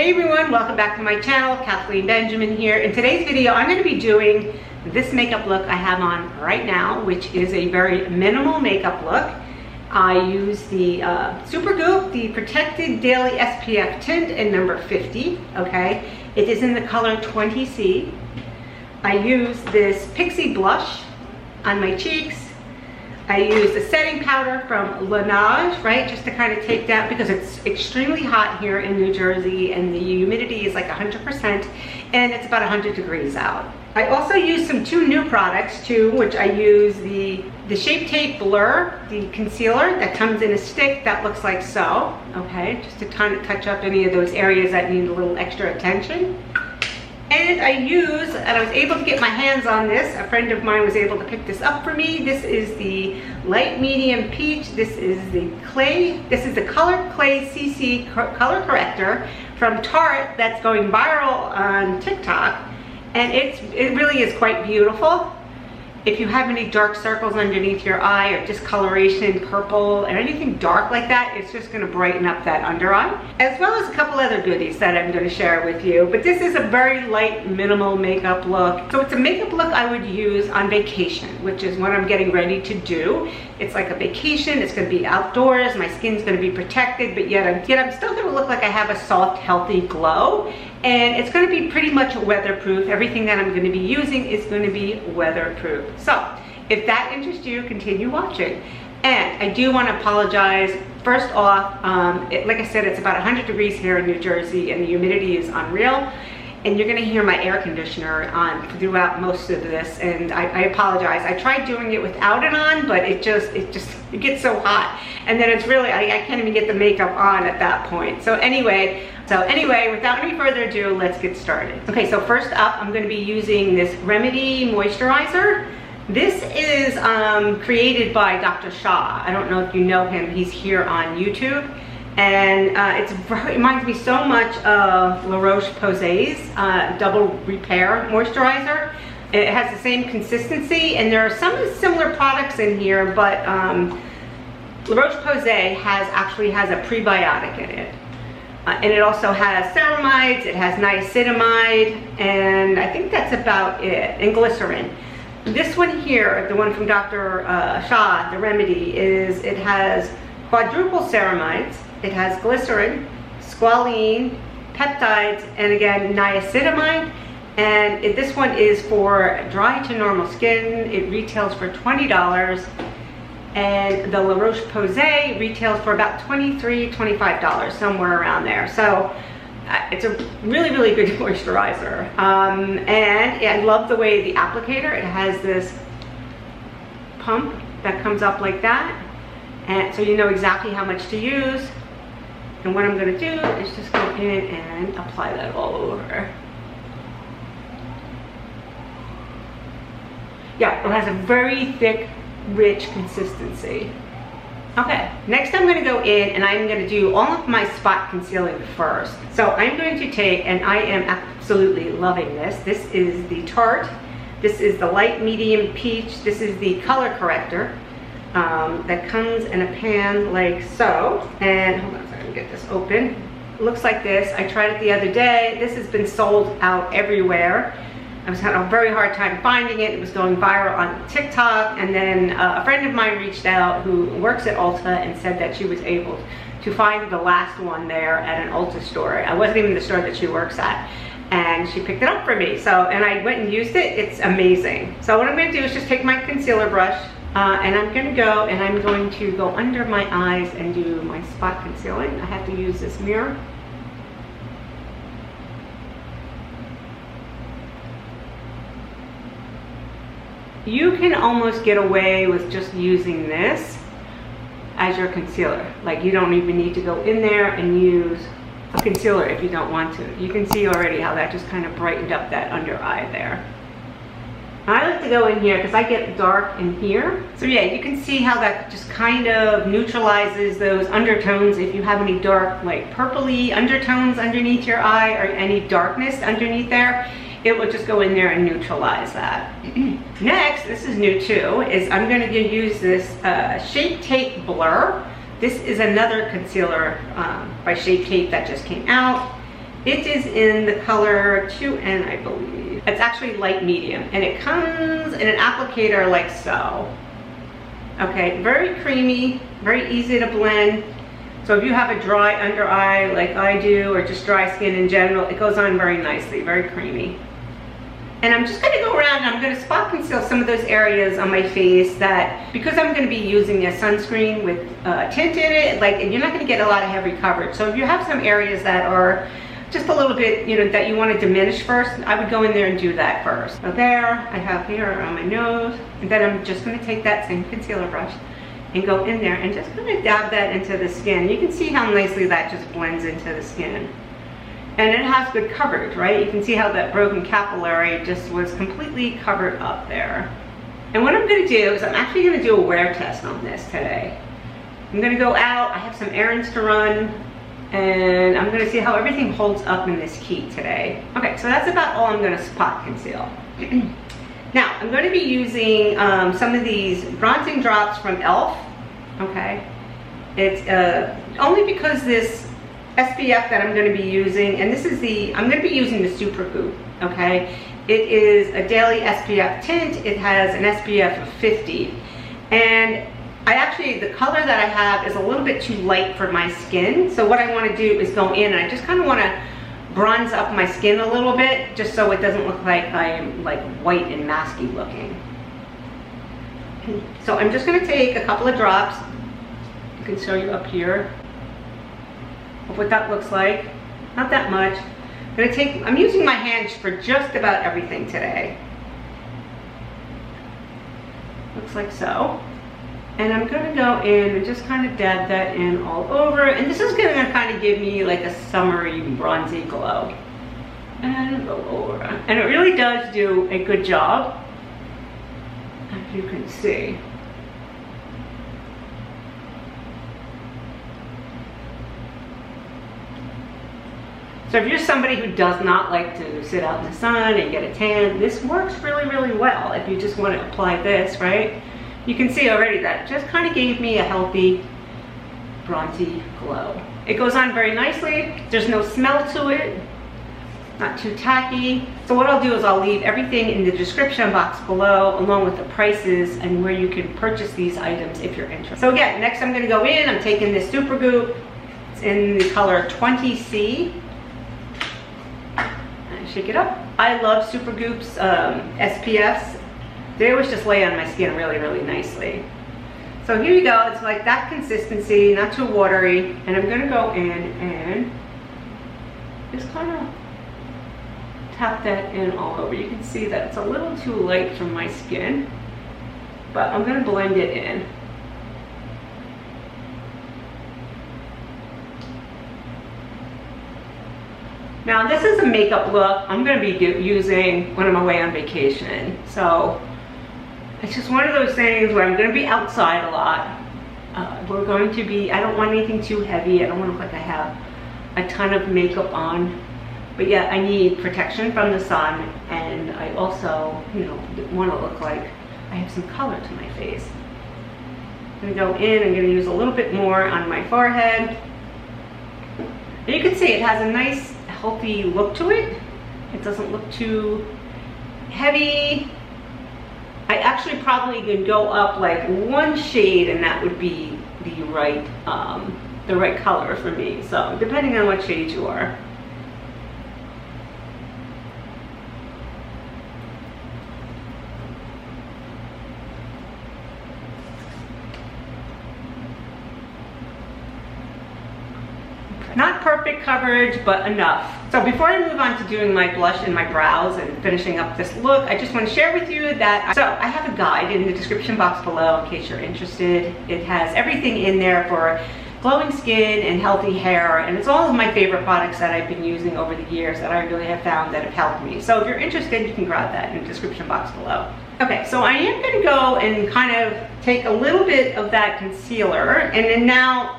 Hey everyone, welcome back to my channel. Kathleen Benjamin here. In today's video, I'm going to be doing this makeup look I have on right now, which is a very minimal makeup look. I use the Supergoop, the Protected Daily SPF Tint in number 50, okay? It is in the color 20C. I use this Pixi blush on my cheeks. I use the setting powder from Laneige, right, just to kind of take down, because it's extremely hot here in New Jersey and the humidity is like 100% and it's about 100 degrees out. I also use two new products too, which I use the Shape Tape Blur, the concealer that comes in a stick that looks like so, okay, just to kind of touch up any of those areas that need a little extra attention. And I was able to get my hands on this. A friend of mine was able to pick this up for me. This is the light medium peach. This is the color clay CC color corrector from Tarte that's going viral on TikTok. And it really is quite beautiful. If you have any dark circles underneath your eye or discoloration, purple, or anything dark like that, it's just going to brighten up that under eye. As well as a couple other goodies that I'm going to share with you. But this is a very light, minimal makeup look. So it's a makeup look I would use on vacation, which is what I'm getting ready to do. It's like a vacation. It's going to be outdoors. My skin's going to be protected, but yet I'm still going to look like I have a soft, healthy glow. And it's going to be pretty much weatherproof. Everything that I'm going to be using is going to be weatherproof. So if that interests you, continue watching. And I do want to apologize. First off, like I said, it's about 100 degrees here in New Jersey and the humidity is unreal. And you're going to hear my air conditioner on throughout most of this, and I apologize. I tried doing it without it on, but it gets so hot, and then it's really I can't even get the makeup on at that point. So anyway, without any further ado, let's get started. Okay, so first up, I'm going to be using this Remedy Moisturizer. This is created by Dr. Shah. I don't know if you know him. He's here on YouTube. And it reminds me so much of La Roche-Posay's Double Repair Moisturizer. It has the same consistency, and there are some similar products in here, but La Roche-Posay actually has a prebiotic in it. And it also has ceramides, it has niacinamide, and I think that's about it, and glycerin. This one here, the one from Dr. Shah, the Remedy, it has quadruple ceramides. It has glycerin, squalene, peptides, and again, niacinamide. And this one is for dry to normal skin. It retails for $20. And the La Roche-Posay retails for about $23, $25, somewhere around there. So it's a really, really good moisturizer. And I love the way the applicator, it has this pump that comes up like that. And so you know exactly how much to use. And what I'm going to do is just go in and apply that all over. Yeah, it has a very thick, rich consistency. Okay, next I'm going to go in and I'm going to do all of my spot concealing first. So I'm going to take, and I am absolutely loving this. This is the Tarte. This is the light medium peach. This is the color corrector. That comes in a pan like so, and hold on a second, get this open. It looks like this. I tried it the other day. This has been sold out everywhere. I was having a very hard time finding it. It was going viral on TikTok, and then a friend of mine reached out who works at Ulta and said that she was able to find the last one there at an Ulta store. I wasn't even the store that she works at. And she picked it up for me. So, and I went and used it. It's amazing. So what I'm going to do is just take my concealer brush, and I'm going to go under my eyes and do my spot concealing. I have to use this mirror. You can almost get away with just using this as your concealer. Like, you don't even need to go in there and use a concealer if you don't want to. You can see already how that just kind of brightened up that under eye there. I like to go in here because I get dark in here. So yeah, you can see how that just kind of neutralizes those undertones. If you have any dark, like purpley undertones underneath your eye or any darkness underneath there, it will just go in there and neutralize that. Next, this is new too, is I'm going to use this Shape Tape Blur. This is another concealer by Shape Tape that just came out. It is in the color 2N, I believe. It's actually light medium, and it comes in an applicator like so. Okay, very creamy, very easy to blend. So if you have a dry under eye like I do, or just dry skin in general, it goes on very nicely, very creamy. And I'm just gonna go around and I'm gonna spot conceal some of those areas on my face that, because I'm gonna be using a sunscreen with tint in it, like, you're not gonna get a lot of heavy coverage. So if you have some areas that are just a little bit, you know, that you wanna diminish first, I would go in there and do that first. So there, I have here around my nose, and then I'm just gonna take that same concealer brush and go in there and just kind of dab that into the skin. You can see how nicely that just blends into the skin. And it has good coverage, right? You can see how that broken capillary just was completely covered up there. And what I'm gonna do is I'm actually gonna do a wear test on this today. I'm gonna go out, I have some errands to run, and I'm gonna see how everything holds up in this heat today. Okay, so that's about all I'm gonna spot conceal. Now, I'm going to be using some of these bronzing drops from e.l.f. Okay, it's only because this SPF that I'm going to be using, and this is I'm going to be using the Supergoop. Okay, it is a daily SPF tint. It has an SPF of 50, and the color that I have is a little bit too light for my skin. So what I want to do is go in and I just kind of want to bronze up my skin a little bit, just so it doesn't look like I am like white and masky looking. So I'm just going to take a couple of drops. I can show you up here of what that looks like. Not that much. I'm using my hands for just about everything today. Looks like so. And I'm going to go in and just kind of dab that in all over. And this is going to kind of give me like a summery, bronzy glow. And go over. And it really does do a good job, as you can see. So if you're somebody who does not like to sit out in the sun and get a tan, this works really, really well if you just want to apply this, right? You can see already that it just kind of gave me a healthy, bronzy glow. It goes on very nicely. There's no smell to it. Not too tacky. So what I'll do is I'll leave everything in the description box below, along with the prices and where you can purchase these items if you're interested. So again, next I'm going to go in. I'm taking this Supergoop. It's in the color 20C. And shake it up. I love Supergoop's SPFs. They always just lay on my skin really, really nicely. So here you go. It's like that consistency, not too watery. And I'm going to go in and just kind of tap that in all over. You can see that it's a little too light for my skin, but I'm going to blend it in. Now this is a makeup look I'm going to be using when I'm away on vacation. So it's just one of those things where I'm going to be outside a lot. I don't want anything too heavy. I don't want to look like I have a ton of makeup on. But yet I need protection from the sun, and I also, want to look like I have some color to my face. I'm going to go in, I'm going to use a little bit more on my forehead. And you can see it has a nice, healthy look to it. It doesn't look too heavy. I actually probably could go up like one shade, and that would be the right color for me. So depending on what shade you are. Not perfect coverage, but enough. So before I move on to doing my blush and my brows and finishing up this look, I just want to share with you that, I have a guide in the description box below in case you're interested. It has everything in there for glowing skin and healthy hair, and it's all of my favorite products that I've been using over the years that I really have found that have helped me. So if you're interested, you can grab that in the description box below. Okay, so I am going to go and kind of take a little bit of that concealer, and then now,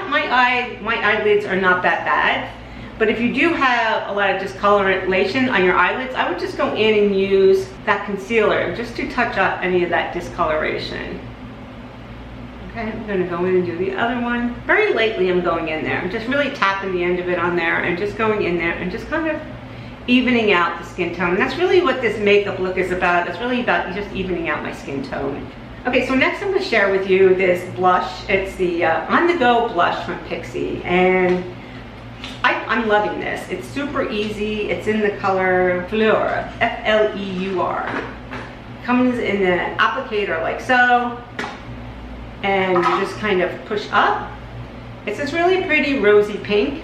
my eyelids are not that bad, but if you do have a lot of discoloration on your eyelids, I would just go in and use that concealer just to touch up any of that discoloration. Okay, I'm gonna go in and do the other one. Very lightly I'm going in there. I'm just really tapping the end of it on there and just going in there and just kind of evening out the skin tone. And that's really what this makeup look is about. It's really about just evening out my skin tone. Okay, so next I'm gonna share with you this blush. It's the On The Go blush from Pixi. And I'm loving this. It's super easy. It's in the color Fleur, F-L-E-U-R. Comes in an applicator like so. And you just kind of push up. It's this really pretty rosy pink.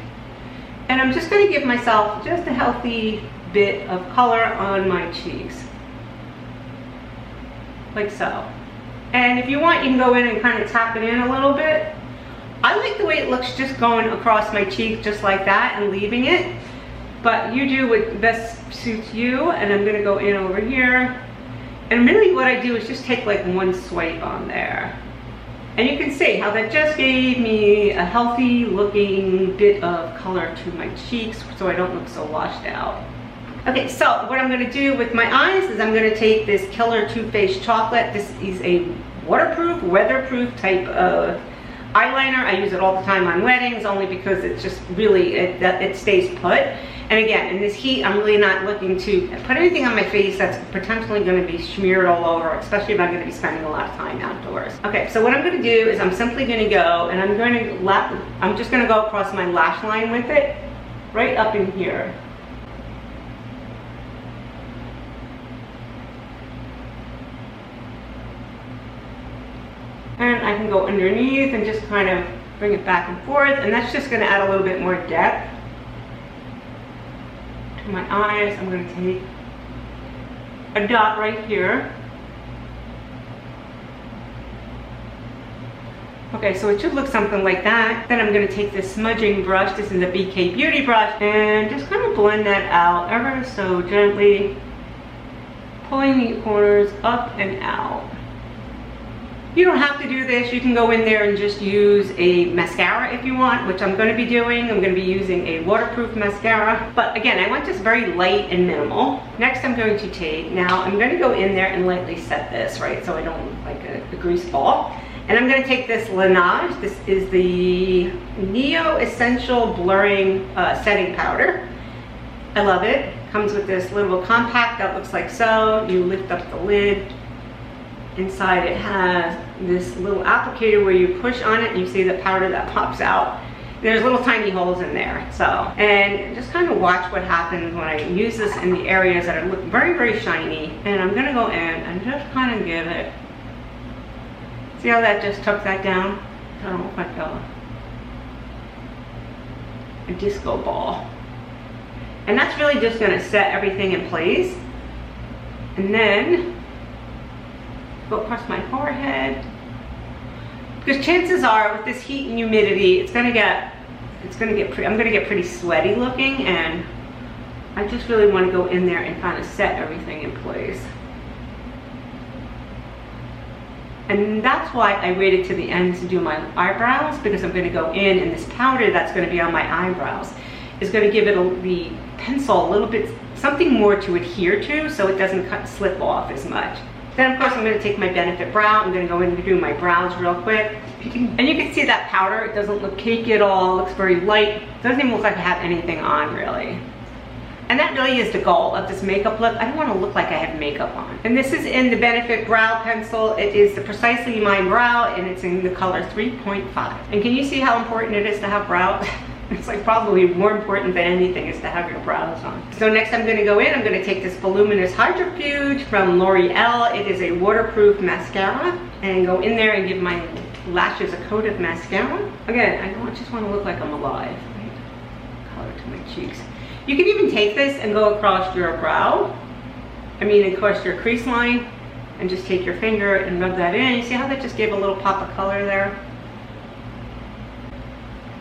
And I'm just gonna give myself just a healthy bit of color on my cheeks. Like so. And if you want, you can go in and kind of tap it in a little bit. I like the way it looks just going across my cheek just like that and leaving it. But you do what best suits you. And I'm gonna go in over here. And really what I do is just take like one swipe on there. And you can see how that just gave me a healthy looking bit of color to my cheeks so I don't look so washed out. Okay, so what I'm gonna do with my eyes is I'm gonna take this Killer Too Faced Chocolate. This is a waterproof, weatherproof type of eyeliner. I use it all the time on weddings only because it's just really, it stays put. And again, in this heat, I'm really not looking to put anything on my face that's potentially going to be smeared all over, especially if I'm going to be spending a lot of time outdoors. Okay, so what I'm going to do is I'm simply going to go and I'm just going to go across my lash line with it, right up in here. And I can go underneath and just kind of bring it back and forth, and that's just going to add a little bit more depth. My eyes, I'm going to take a dot right here. Okay, so it should look something like that. Then I'm going to take this smudging brush, this is a BK Beauty brush, and just kind of blend that out ever so gently, pulling the corners up and out. You don't have to do this. You can go in there and just use a mascara if you want, which I'm going to be doing. I'm going to be using a waterproof mascara. But again, I want this very light and minimal. Next, I'm going to take, now I'm going to go in there and lightly set this, right, so I don't look like a grease ball. And I'm going to take this Laneige. This is the Neo Essential Blurring Setting Powder. I love it. Comes with this little compact that looks like so. You lift up the lid. Inside it has this little applicator where you push on it and you see the powder that pops out. There's little tiny holes in there. So, and just kind of watch what happens when I use this in the areas that are look very, very shiny. And I'm gonna go in and just kind of give it. See how that just took that down? I don't look like a disco ball. And that's really just gonna set everything in place. And then go across my forehead, because chances are with this heat and humidity, I'm gonna get pretty sweaty looking, and I just really want to go in there and kind of set everything in place. And that's why I waited to the end to do my eyebrows, because I'm going to go in and this powder that's going to be on my eyebrows is going to give it the pencil a little bit, something more to adhere to so it doesn't slip off as much. Then of course I'm going to take my Benefit Brow. I'm going to go in and do my brows real quick. And you can see that powder, it doesn't look cakey at all, it looks very light. It doesn't even look like I have anything on really. And that really is the goal of this makeup look. I don't want to look like I have makeup on. And this is in the Benefit Brow Pencil. It is the Precisely Mine Brow, and it's in the color 3.5. And can you see how important it is to have brows? It's like probably more important than anything is to have your brows on. So next I'm going to go in, I'm going to take this Voluminous Hydrofuge from L'Oreal. It is a waterproof mascara, and go in there and give my lashes a coat of mascara. Again, I don't just want to look like I'm alive. Right? Color to my cheeks. You can even take this and go across your brow, across your crease line, and just take your finger and rub that in. You see how that just gave a little pop of color there?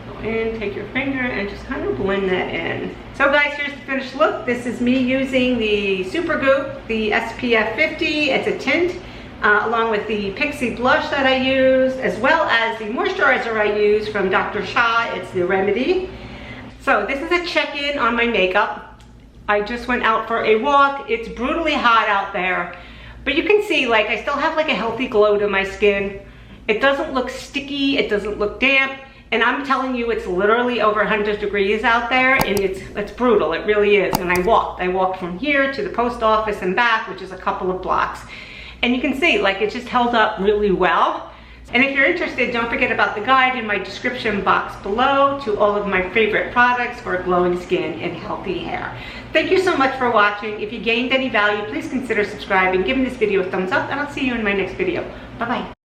Go in, take your finger, and just kind of blend that in. So guys, here's the finished look. This is me using the Supergoop, the SPF 50. It's a tint, along with the Pixi blush that I used, as well as the moisturizer I use from Dr. Shah. It's the Remedy. So this is a check-in on my makeup. I just went out for a walk. It's brutally hot out there, but you can see like I still have like a healthy glow to my skin. It doesn't look sticky, it doesn't look damp, and I'm telling you, it's literally over 100 degrees out there, and it's brutal, it really is. And I walked from here to the post office and back, which is a couple of blocks. And you can see, like, it just held up really well. And if you're interested, don't forget about the guide in my description box below to all of my favorite products for glowing skin and healthy hair. Thank you so much for watching. If you gained any value, please consider subscribing, giving this video a thumbs up, and I'll see you in my next video. Bye-bye.